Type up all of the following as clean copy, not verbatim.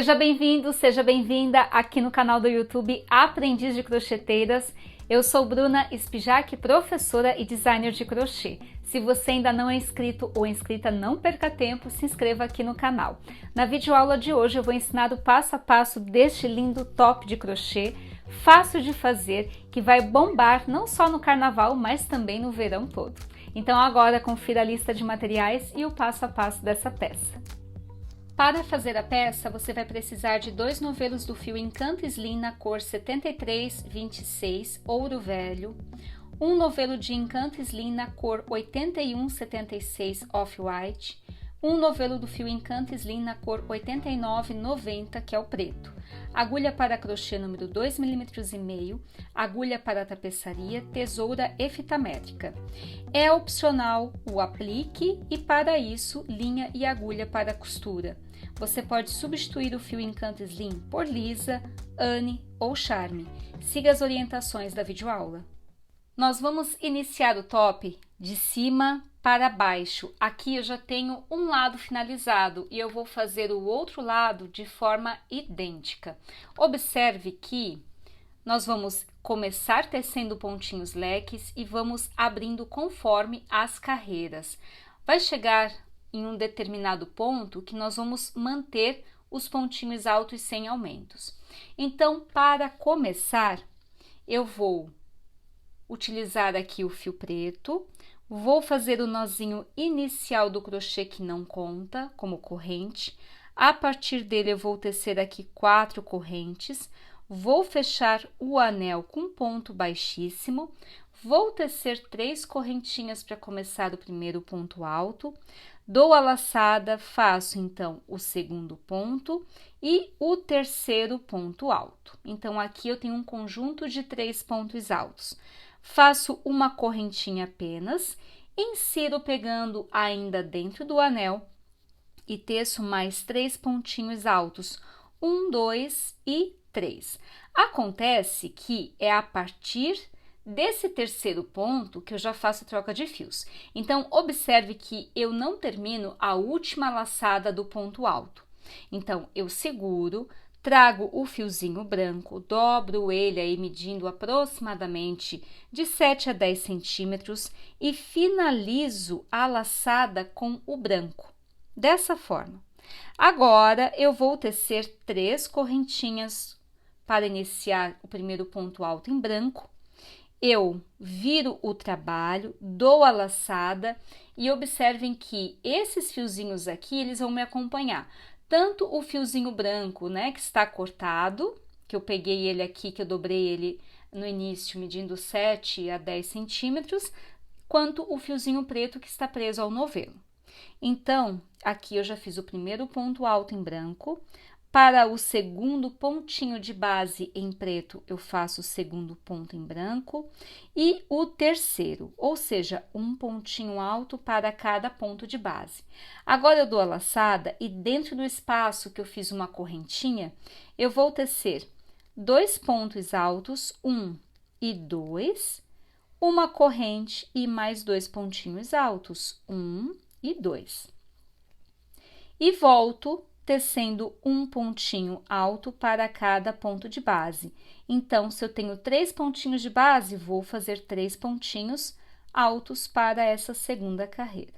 Seja bem-vindo, seja bem-vinda aqui no canal do YouTube Aprendiz de Crocheteiras. Eu sou Bruna Spijack, professora e designer de crochê. Se você ainda não é inscrito ou inscrita, não perca tempo, se inscreva aqui no canal. Na videoaula de hoje eu vou ensinar o passo a passo deste lindo top de crochê, fácil de fazer, que vai bombar não só no carnaval, mas também no verão todo. Então agora confira a lista de materiais e o passo a passo dessa peça. Para fazer a peça, você vai precisar de 2 novelos do fio Encanto Slim na cor 7326 Ouro Velho, um novelo de Encanto Slim na cor 8176 Off-White, um novelo do fio Encanto Slim na cor 8990, que é o preto, agulha para crochê número 2,5 mm, agulha para tapeçaria, tesoura e fita métrica. É opcional o aplique e, para isso, linha e agulha para costura. Você pode substituir o fio Encanto Slim por Lisa, Anne ou Charme. Siga as orientações da videoaula. Nós vamos iniciar o top de cima para baixo. Aqui eu já tenho um lado finalizado e eu vou fazer o outro lado de forma idêntica. Observe que nós vamos começar tecendo pontinhos leques e vamos abrindo conforme as carreiras. Vai chegar em um determinado ponto que nós vamos manter os pontinhos altos sem aumentos. Então, para começar, eu vou utilizar aqui o fio preto, vou fazer o nozinho inicial do crochê que não conta como corrente. A partir dele eu vou tecer aqui 4 correntes, vou fechar o anel com ponto baixíssimo, vou tecer 3 correntinhas para começar o primeiro ponto alto, dou a laçada, faço então o segundo ponto e o terceiro ponto alto. Então aqui eu tenho um conjunto de 3 pontos altos. Faço uma correntinha apenas, insiro pegando ainda dentro do anel e teço mais 3 pontinhos altos, 1, 2 e 3. Acontece que é a partir desse terceiro ponto que eu já faço a troca de fios. Então, observe que eu não termino a última laçada do ponto alto. Então, eu seguro, trago o fiozinho branco, dobro ele aí medindo aproximadamente de 7 a 10 centímetros e finalizo a laçada com o branco, dessa forma. Agora, eu vou tecer 3 correntinhas para iniciar o primeiro ponto alto em branco. Eu viro o trabalho, dou a laçada e observem que esses fiozinhos aqui, eles vão me acompanhar. Tanto o fiozinho branco, né, que está cortado, que eu peguei ele aqui, que eu dobrei ele no início, medindo 7 a 10 centímetros, quanto o fiozinho preto que está preso ao novelo. Então, aqui eu já fiz o primeiro ponto alto em branco. Para o segundo pontinho de base em preto, eu faço o segundo ponto em branco e o terceiro, ou seja, um pontinho alto para cada ponto de base. Agora, eu dou a laçada e dentro do espaço que eu fiz uma correntinha, eu vou tecer 2 pontos altos, 1 e 2, uma corrente e mais 2 pontinhos altos, 1 e 2. E volto tecendo um pontinho alto para cada ponto de base. Então, se eu tenho 3 pontinhos de base, vou fazer 3 pontinhos altos para essa segunda carreira.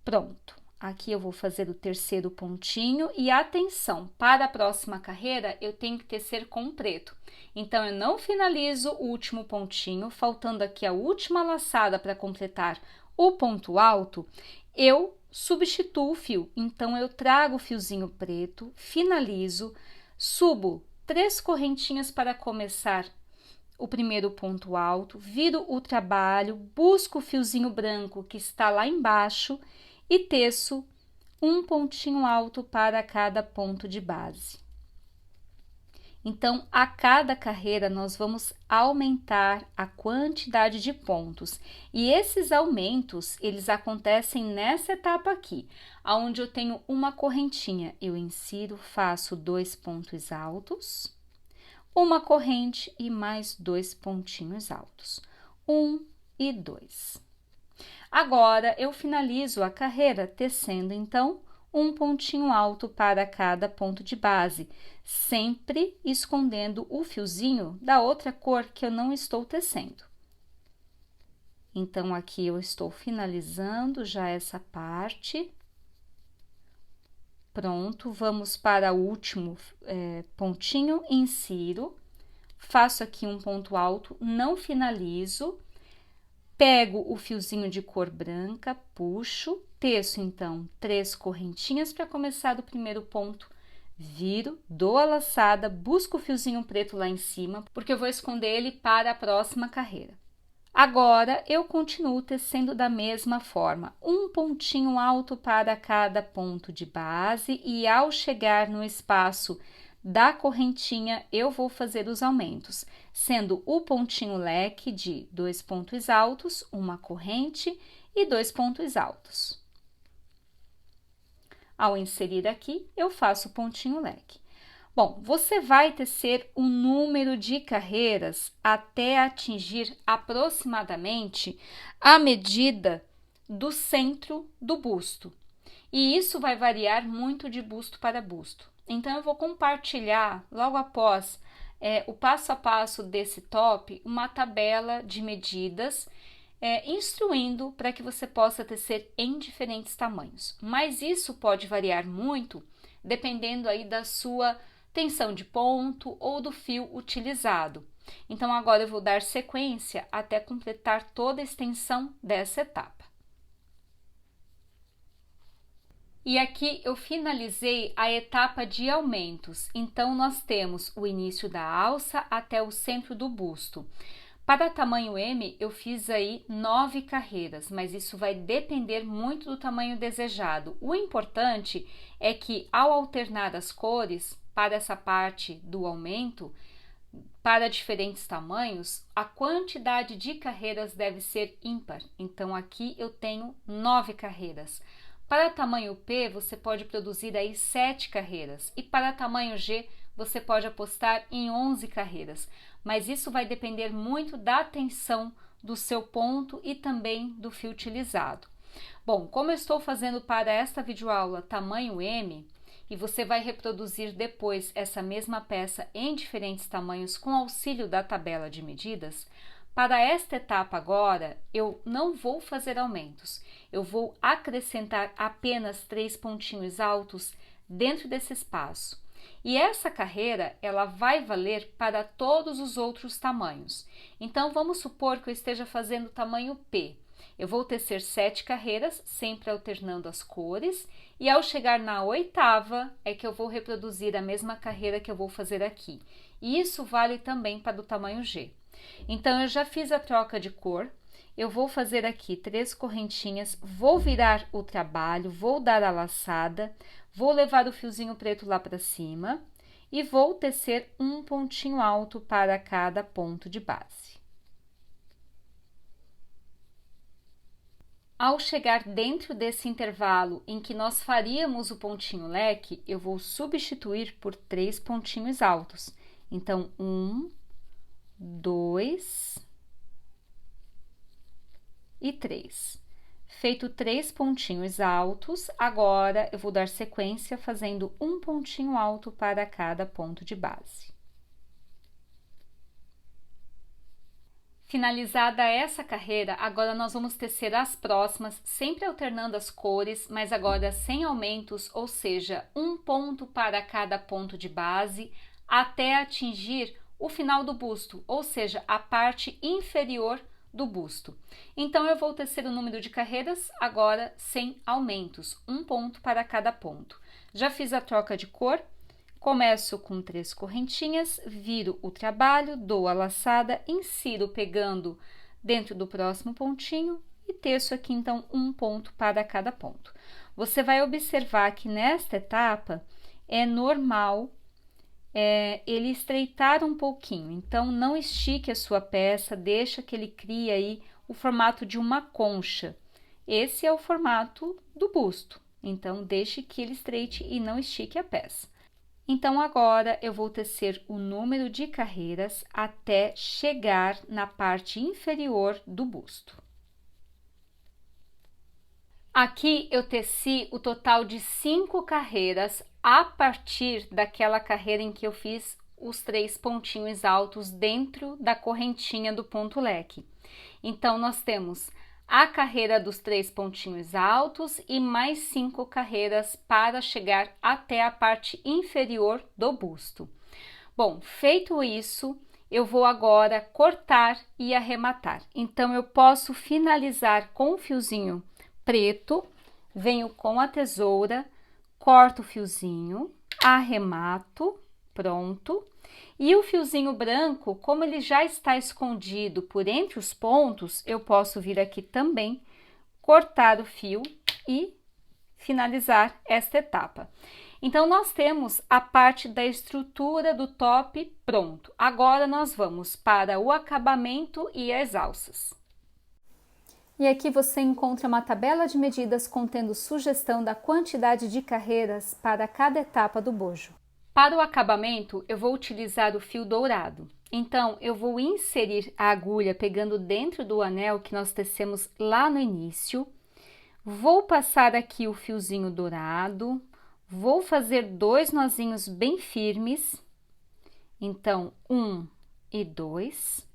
Pronto, aqui eu vou fazer o terceiro pontinho e atenção, para a próxima carreira eu tenho que tecer com preto. Então, eu não finalizo o último pontinho, faltando aqui a última laçada para completar o ponto alto, eu substituo o fio. Então, eu trago o fiozinho preto, finalizo, subo 3 correntinhas para começar o primeiro ponto alto, viro o trabalho, busco o fiozinho branco que está lá embaixo e teço um pontinho alto para cada ponto de base. Então, a cada carreira, nós vamos aumentar a quantidade de pontos. E esses aumentos, eles acontecem nessa etapa aqui, onde eu tenho uma correntinha. Eu insiro, faço 2 pontos altos, uma corrente e mais 2 pontinhos altos. 1 e 2. Agora, eu finalizo a carreira tecendo, então, um pontinho alto para cada ponto de base, sempre escondendo o fiozinho da outra cor que eu não estou tecendo. Então, aqui eu estou finalizando já essa parte. Pronto, vamos para o último pontinho, insiro, faço aqui um ponto alto, não finalizo, pego o fiozinho de cor branca, puxo, teço então 3 correntinhas para começar do primeiro ponto, viro, dou a laçada, busco o fiozinho preto lá em cima, porque eu vou esconder ele para a próxima carreira. Agora, eu continuo tecendo da mesma forma, um pontinho alto para cada ponto de base e ao chegar no espaço da correntinha, eu vou fazer os aumentos, sendo o pontinho leque de 2 pontos altos, uma corrente e 2 pontos altos. Ao inserir aqui, eu faço o pontinho leque. Bom, você vai tecer um número de carreiras até atingir aproximadamente a medida do centro do busto. E isso vai variar muito de busto para busto. Então, eu vou compartilhar, logo após o passo a passo desse top, uma tabela de medidas, instruindo para que você possa tecer em diferentes tamanhos. Mas isso pode variar muito, dependendo aí da sua tensão de ponto ou do fio utilizado. Então, agora eu vou dar sequência até completar toda a extensão dessa etapa. E aqui eu finalizei a etapa de aumentos. Então, nós temos o início da alça até o centro do busto. Para tamanho M, eu fiz aí 9 carreiras, mas isso vai depender muito do tamanho desejado. O importante é que, ao alternar as cores para essa parte do aumento, para diferentes tamanhos, a quantidade de carreiras deve ser ímpar. Então, aqui eu tenho 9 carreiras. Para tamanho P, você pode produzir aí 7 carreiras. E para tamanho G, você pode apostar em 11 carreiras. Mas isso vai depender muito da tensão do seu ponto e também do fio utilizado. Bom, como eu estou fazendo para esta videoaula tamanho M, e você vai reproduzir depois essa mesma peça em diferentes tamanhos com auxílio da tabela de medidas, para esta etapa agora, eu não vou fazer aumentos, eu vou acrescentar apenas 3 pontinhos altos dentro desse espaço. E essa carreira, ela vai valer para todos os outros tamanhos. Então, vamos supor que eu esteja fazendo tamanho P. Eu vou tecer 7 carreiras, sempre alternando as cores, e ao chegar na 8ª, é que eu vou reproduzir a mesma carreira que eu vou fazer aqui. E isso vale também para o tamanho G. Então, eu já fiz a troca de cor, eu vou fazer aqui 3 correntinhas, vou virar o trabalho, vou dar a laçada, vou levar o fiozinho preto lá para cima e vou tecer um pontinho alto para cada ponto de base. Ao chegar dentro desse intervalo em que nós faríamos o pontinho leque, eu vou substituir por 3 pontinhos altos. Então, 1, 2 e 3. Feito 3 pontinhos altos, agora eu vou dar sequência fazendo um pontinho alto para cada ponto de base. Finalizada essa carreira, agora nós vamos tecer as próximas, sempre alternando as cores, mas agora sem aumentos, ou seja, um ponto para cada ponto de base, até atingir o final do busto, ou seja, a parte inferior do busto. Então, eu vou tecer o número de carreiras agora sem aumentos, um ponto para cada ponto. Já fiz a troca de cor, começo com 3 correntinhas, viro o trabalho, dou a laçada, insiro pegando dentro do próximo pontinho e teço aqui então um ponto para cada ponto. Você vai observar que nesta etapa é normal ele estreitar um pouquinho, então não estique a sua peça, deixa que ele crie aí o formato de uma concha. Esse é o formato do busto, então deixe que ele estreite e não estique a peça. Então, agora eu vou tecer o número de carreiras até chegar na parte inferior do busto. Aqui eu teci o total de 5 carreiras a partir daquela carreira em que eu fiz os 3 pontinhos altos dentro da correntinha do ponto leque. Então, nós temos a carreira dos 3 pontinhos altos e mais 5 carreiras para chegar até a parte inferior do busto. Bom, feito isso, eu vou agora cortar e arrematar. Então, eu posso finalizar com o fiozinho preto, venho com a tesoura, corto o fiozinho, arremato, pronto. E o fiozinho branco, como ele já está escondido por entre os pontos, eu posso vir aqui também, cortar o fio e finalizar esta etapa. Então, nós temos a parte da estrutura do top pronto. Agora, nós vamos para o acabamento e as alças. E aqui você encontra uma tabela de medidas contendo sugestão da quantidade de carreiras para cada etapa do bojo. Para o acabamento, eu vou utilizar o fio dourado. Então, eu vou inserir a agulha pegando dentro do anel que nós tecemos lá no início. Vou passar aqui o fiozinho dourado. Vou fazer 2 nozinhos bem firmes. Então, 1 e 2.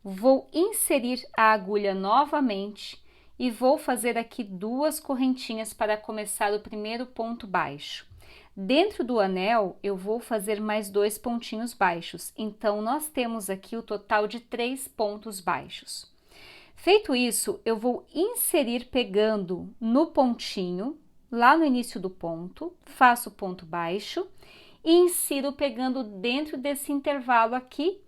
Vou inserir a agulha novamente e vou fazer aqui 2 correntinhas para começar o primeiro ponto baixo. Dentro do anel, eu vou fazer mais 2 pontinhos baixos, então nós temos aqui o total de 3 pontos baixos. Feito isso, eu vou inserir pegando no pontinho, lá no início do ponto, faço ponto baixo e insiro pegando dentro desse intervalo aqui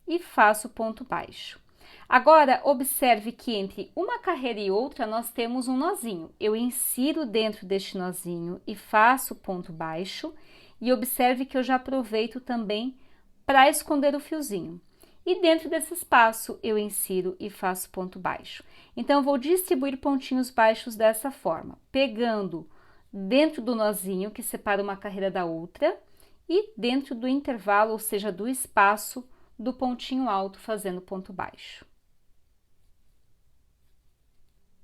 e faço ponto baixo. Agora, observe que entre uma carreira e outra nós temos um nozinho. Eu insiro dentro deste nozinho e faço ponto baixo e observe que eu já aproveito também para esconder o fiozinho. E dentro desse espaço eu insiro e faço ponto baixo. Então, eu vou distribuir pontinhos baixos dessa forma, pegando dentro do nozinho que separa uma carreira da outra e dentro do intervalo, ou seja, do espaço do pontinho alto fazendo ponto baixo.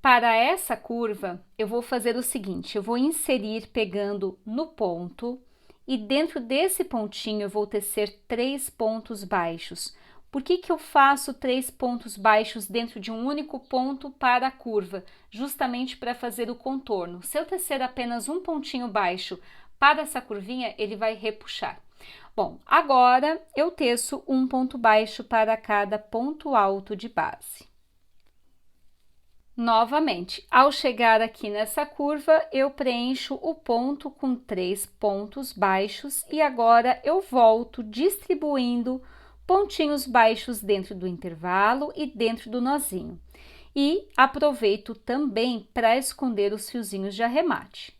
Para essa curva, eu vou fazer o seguinte, eu vou inserir pegando no ponto e dentro desse pontinho eu vou tecer 3 pontos baixos. Por que eu faço 3 pontos baixos dentro de um único ponto para a curva? Justamente para fazer o contorno. Se eu tecer apenas um pontinho baixo para essa curvinha, ele vai repuxar. Bom, agora eu teço um ponto baixo para cada ponto alto de base. Novamente, ao chegar aqui nessa curva, eu preencho o ponto com 3 pontos baixos e agora eu volto distribuindo pontinhos baixos dentro do intervalo e dentro do nozinho. E aproveito também para esconder os fiozinhos de arremate.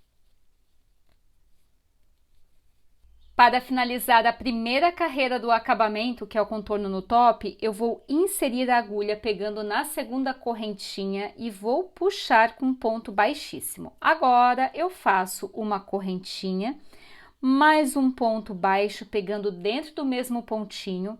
Para finalizar a primeira carreira do acabamento, que é o contorno no top, eu vou inserir a agulha pegando na segunda correntinha e vou puxar com ponto baixíssimo. Agora, eu faço uma correntinha, mais um ponto baixo pegando dentro do mesmo pontinho.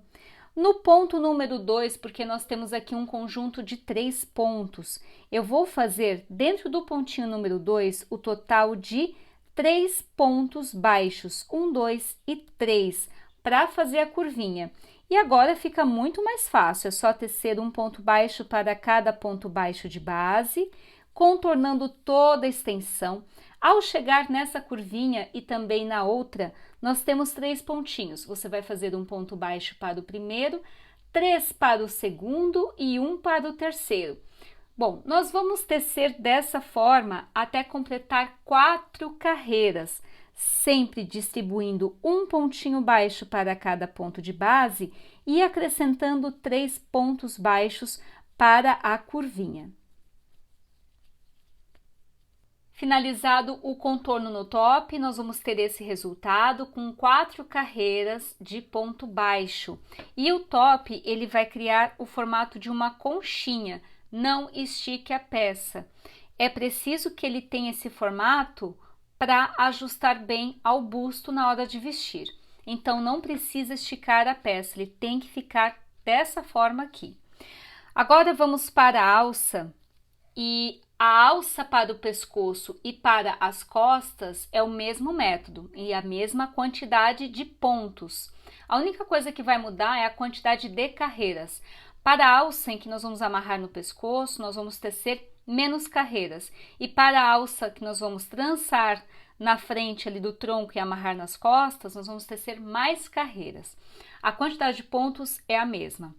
No ponto número 2, porque nós temos aqui um conjunto de 3 pontos, eu vou fazer dentro do pontinho número 2 o total de 3 pontos baixos, 1, 2 e 3, para fazer a curvinha. E agora fica muito mais fácil, é só tecer um ponto baixo para cada ponto baixo de base, contornando toda a extensão. Ao chegar nessa curvinha e também na outra, nós temos 3 pontinhos. Você vai fazer um ponto baixo para o primeiro, 3 para o segundo e 1 para o terceiro. Bom, nós vamos tecer dessa forma até completar 4 carreiras, sempre distribuindo um pontinho baixo para cada ponto de base e acrescentando 3 pontos baixos para a curvinha. Finalizado o contorno no top, nós vamos ter esse resultado com 4 carreiras de ponto baixo. E o top, ele vai criar o formato de uma conchinha. Não estique a peça. É preciso que ele tenha esse formato para ajustar bem ao busto na hora de vestir. Então, não precisa esticar a peça, ele tem que ficar dessa forma aqui. Agora, vamos para a alça e A alça para o pescoço e para as costas é o mesmo método e a mesma quantidade de pontos. A única coisa que vai mudar é a quantidade de carreiras. Para a alça em que nós vamos amarrar no pescoço, nós vamos tecer menos carreiras. E para a alça que nós vamos trançar na frente ali do tronco e amarrar nas costas, nós vamos tecer mais carreiras. A quantidade de pontos é a mesma.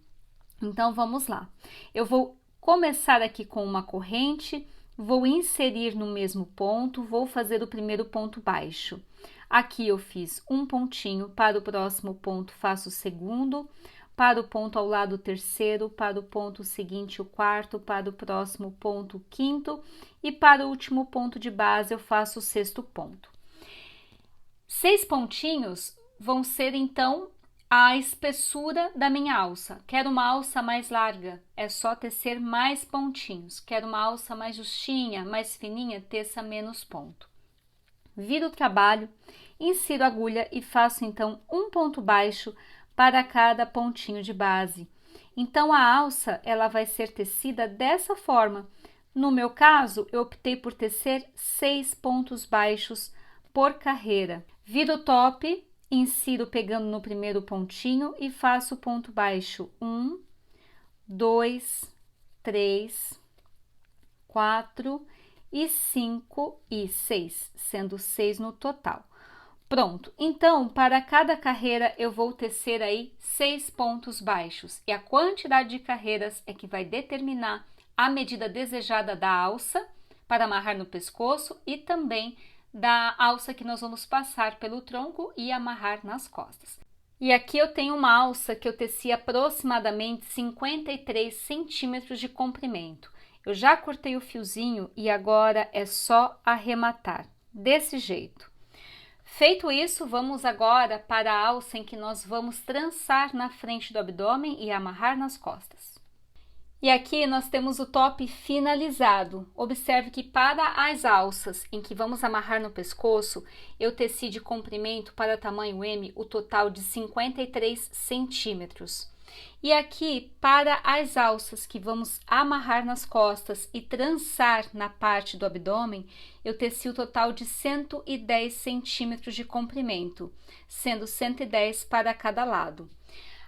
Então, vamos lá. Eu vou começar aqui com uma corrente, vou inserir no mesmo ponto, vou fazer o primeiro ponto baixo. Aqui eu fiz um pontinho, para o próximo ponto faço o segundo, para o ponto ao lado o terceiro, para o ponto seguinte o quarto, para o próximo ponto o quinto e para o último ponto de base eu faço o sexto ponto. 6 pontinhos vão ser então a espessura da minha alça. Quero uma alça mais larga, é só tecer mais pontinhos. Quero uma alça mais justinha, mais fininha, teça menos ponto. Viro o trabalho, insiro a agulha e faço então um ponto baixo para cada pontinho de base. Então, a alça ela vai ser tecida dessa forma. No meu caso, eu optei por tecer 6 pontos baixos por carreira. Viro o top, insiro pegando no primeiro pontinho e faço ponto baixo 1, 2, 3, 4 e 5 e 6, sendo 6 no total. Pronto, então para cada carreira eu vou tecer aí 6 pontos baixos e a quantidade de carreiras é que vai determinar a medida desejada da alça para amarrar no pescoço e também da alça que nós vamos passar pelo tronco e amarrar nas costas. E aqui eu tenho uma alça que eu teci aproximadamente 53 centímetros de comprimento. Eu já cortei o fiozinho e agora é só arrematar, desse jeito. Feito isso, vamos agora para a alça em que nós vamos trançar na frente do abdômen e amarrar nas costas. E aqui nós temos o top finalizado. Observe que para as alças em que vamos amarrar no pescoço, eu teci de comprimento para tamanho M o total de 53 centímetros. E aqui, para as alças que vamos amarrar nas costas e trançar na parte do abdômen, eu teci o total de 110 centímetros de comprimento, sendo 110 para cada lado.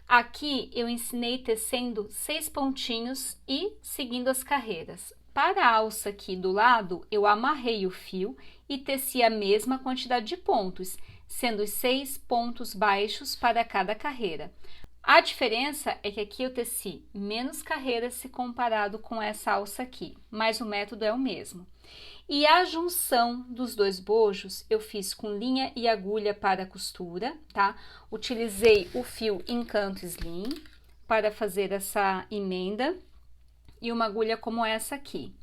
Aqui eu ensinei tecendo 6 pontinhos e seguindo as carreiras. Para a alça aqui do lado, eu amarrei o fio e teci a mesma quantidade de pontos, sendo 6 pontos baixos para cada carreira. A diferença é que aqui eu teci menos carreiras se comparado com essa alça aqui, mas o método é o mesmo. E a junção dos dois bojos eu fiz com linha e agulha para costura, tá? Utilizei o fio Encanto Slim para fazer essa emenda e uma agulha como essa aqui.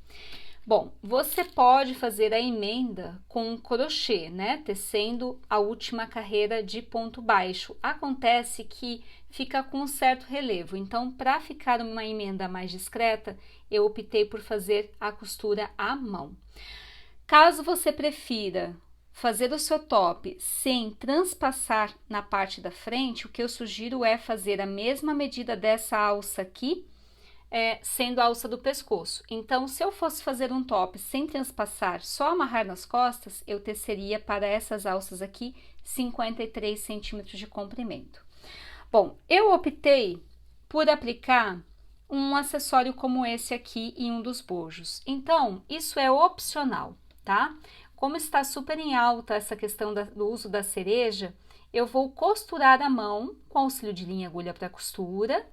Bom, você pode fazer a emenda com crochê, né? Tecendo a última carreira de ponto baixo. Acontece que fica com um certo relevo, então para ficar uma emenda mais discreta, eu optei por fazer a costura à mão. Caso você prefira fazer o seu top sem transpassar na parte da frente, o que eu sugiro é fazer a mesma medida dessa alça aqui, sendo a alça do pescoço. Então, se eu fosse fazer um top sem transpassar, só amarrar nas costas, eu teceria para essas alças aqui 53 centímetros de comprimento. Bom, eu optei por aplicar um acessório como esse aqui em um dos bojos. Então, isso é opcional, tá? Como está super em alta essa questão do uso da cereja, eu vou costurar a mão com auxílio de linha e agulha para costura,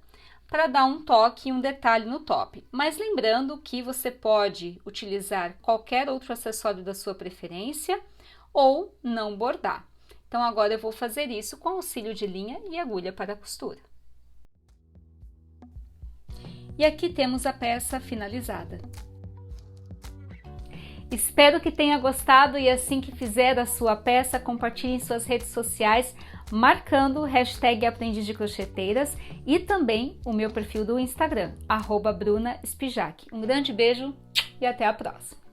para dar um toque e um detalhe no top. Mas lembrando que você pode utilizar qualquer outro acessório da sua preferência ou não bordar. Então, agora eu vou fazer isso com auxílio de linha e agulha para costura. E aqui temos a peça finalizada. Espero que tenha gostado e assim que fizer a sua peça, compartilhe em suas redes sociais, marcando o hashtag Aprendiz de Crocheteiras e também o meu perfil do Instagram, @BrunaSpijac. Um grande beijo e até a próxima!